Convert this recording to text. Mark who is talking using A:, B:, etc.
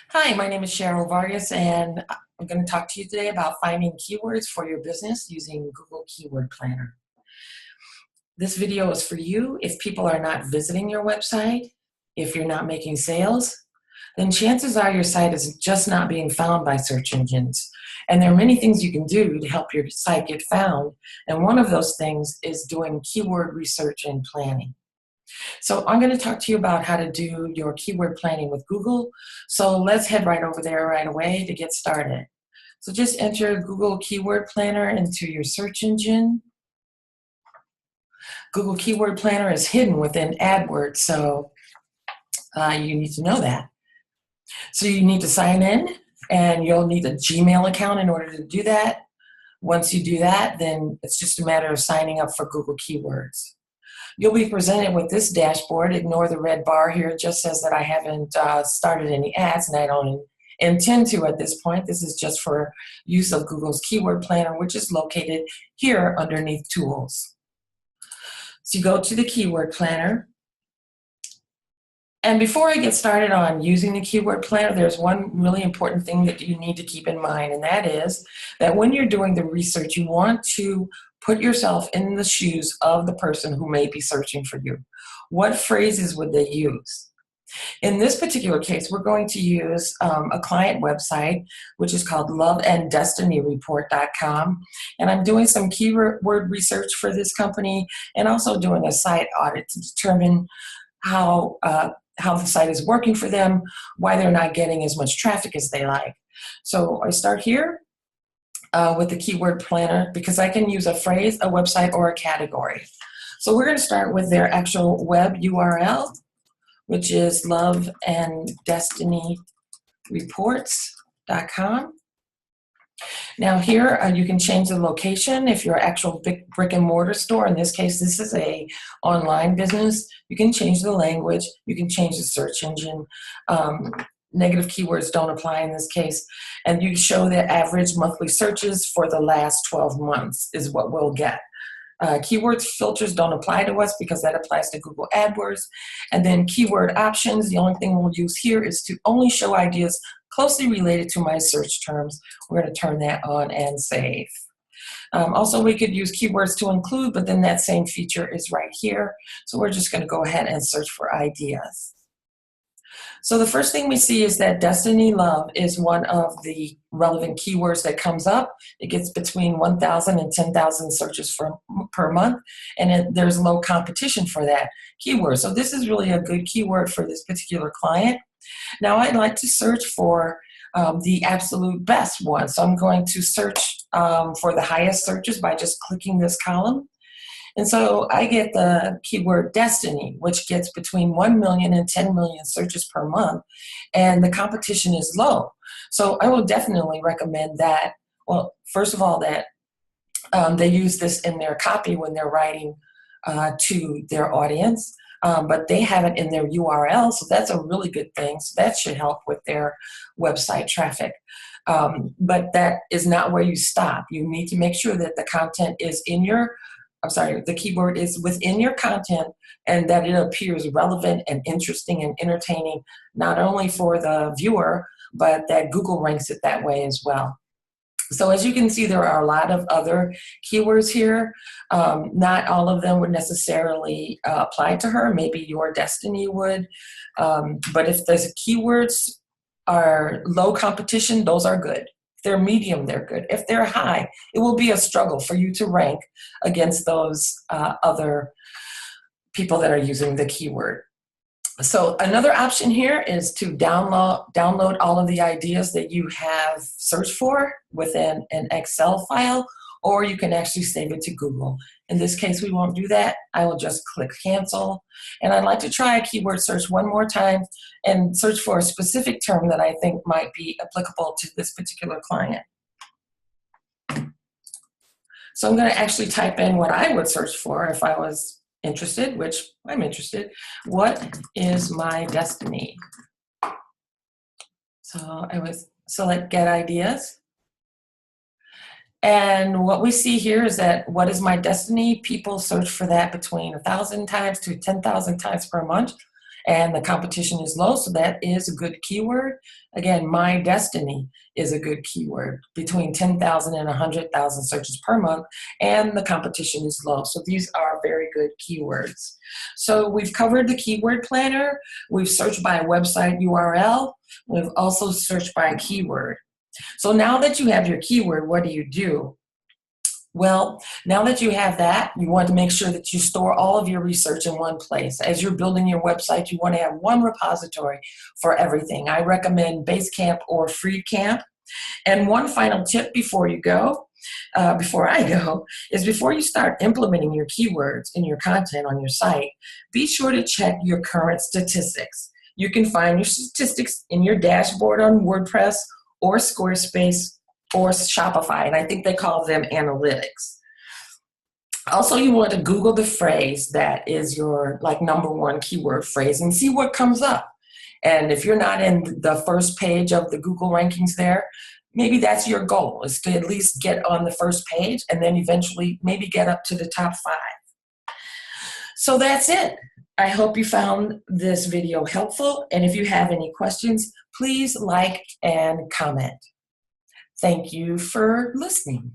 A: Hi, my name is Cheryl Vargas, and I'm going to talk to you today about finding keywords for your business using Google Keyword Planner. This video is for you if people are not visiting your website, if you're not making sales, then chances are your site is just not being found by search engines. And there are many things you can do to help your site get found, and one of those things is doing keyword research and planning. So I'm going to talk to you about how to do your keyword planning with Google. So let's head right over there right away to get started. So just enter Google Keyword Planner into your search engine. Google Keyword Planner is hidden within AdWords, so you need to know that. So you need to sign in, and you'll need a Gmail account in order to do that. Once you do that, then it's just a matter of signing up for Google Keywords. You'll be presented with this dashboard. Ignore the red bar here. It just says that I haven't started any ads, and I don't intend to at this point. This is just for use of Google's Keyword Planner, which is located here underneath Tools. So you go to the Keyword Planner. And before I get started on using the Keyword Planner, there's one really important thing that you need to keep in mind, and that is that when you're doing the research, you want to put yourself in the shoes of the person who may be searching for you. What phrases would they use? In this particular case, we're going to use a client website, which is called loveanddestinyreport.com. And I'm doing some keyword research for this company and also doing a site audit to determine how the site is working for them, why they're not getting as much traffic as they like. So I start here with the Keyword Planner because I can use a phrase, a website, or a category. So we're going to start with their actual web URL, which is loveanddestinyreport.com. Now here you can change the location. If you're an actual brick and mortar store, in this case this is a online business, you can change the language, you can change the search engine. Negative keywords don't apply in this case, and you show the average monthly searches for the last 12 months is what we'll get. Keywords filters don't apply to us because that applies to Google Adwords. And then keyword options, the only thing we'll use here is to only show ideas closely related to my search terms. We're going to turn that on and save. Also, we could use keywords to include, but then that same feature is right here. So we're just going to go ahead and search for ideas. So the first thing we see is that Destiny Love is one of the relevant keywords that comes up. It gets between 1,000 and 10,000 searches per month, and there's low competition for that keyword. So this is really a good keyword for this particular client. Now I'd like to search for the absolute best one. So I'm going to search for the highest searches by just clicking this column. And so I get the keyword Destiny, which gets between 1 million and 10 million searches per month, and the competition is low. So I will definitely recommend that. Well, first of all, that they use this in their copy when they're writing to their audience, but they have it in their URL, so that's a really good thing. So that should help with their website traffic. But that is not where you stop. You need to make sure that the content is the keyword is within your content and that it appears relevant and interesting and entertaining, not only for the viewer, but that Google ranks it that way as well. So as you can see, there are a lot of other keywords here. Not all of them would necessarily apply to her. Maybe your Destiny would. But if the keywords are low competition, those are good. If they're medium, they're good. If they're high, it will be a struggle for you to rank against those other people that are using the keyword. So another option here is to download all of the ideas that you have searched for within an Excel file, or you can actually save it to Google. In this case, we won't do that. I will just click cancel. And I'd like to try a keyword search one more time and search for a specific term that I think might be applicable to this particular client. So I'm going to actually type in what I would search for if I was interested, which I'm interested. What is my destiny? So I would select get ideas. And what we see here is that what is my destiny? People search for that between 1,000 times to 10,000 times per month. and the competition is low, so that is a good keyword. Again, my destiny is a good keyword, between 10,000 and 100,000 searches per month, and the competition is low. So these are very good keywords. So we've covered the keyword planner, we've searched by a website URL, we've also searched by a keyword. So now that you have your keyword, what do? Well, now that you have that, you want to make sure that you store all of your research in one place. As you're building your website, you want to have one repository for everything. I recommend Basecamp or Freecamp. And one final tip before I go, is before you start implementing your keywords in your content on your site, be sure to check your current statistics. You can find your statistics in your dashboard on WordPress or Squarespace or Shopify, and I think they call them analytics. Also, you want to Google the phrase that is your number one keyword phrase and see what comes up. And if you're not in the first page of the Google rankings there, maybe that's your goal, is to at least get on the first page and then eventually maybe get up to the top 5. So that's it. I hope you found this video helpful. And if you have any questions, please like and comment. Thank you for listening.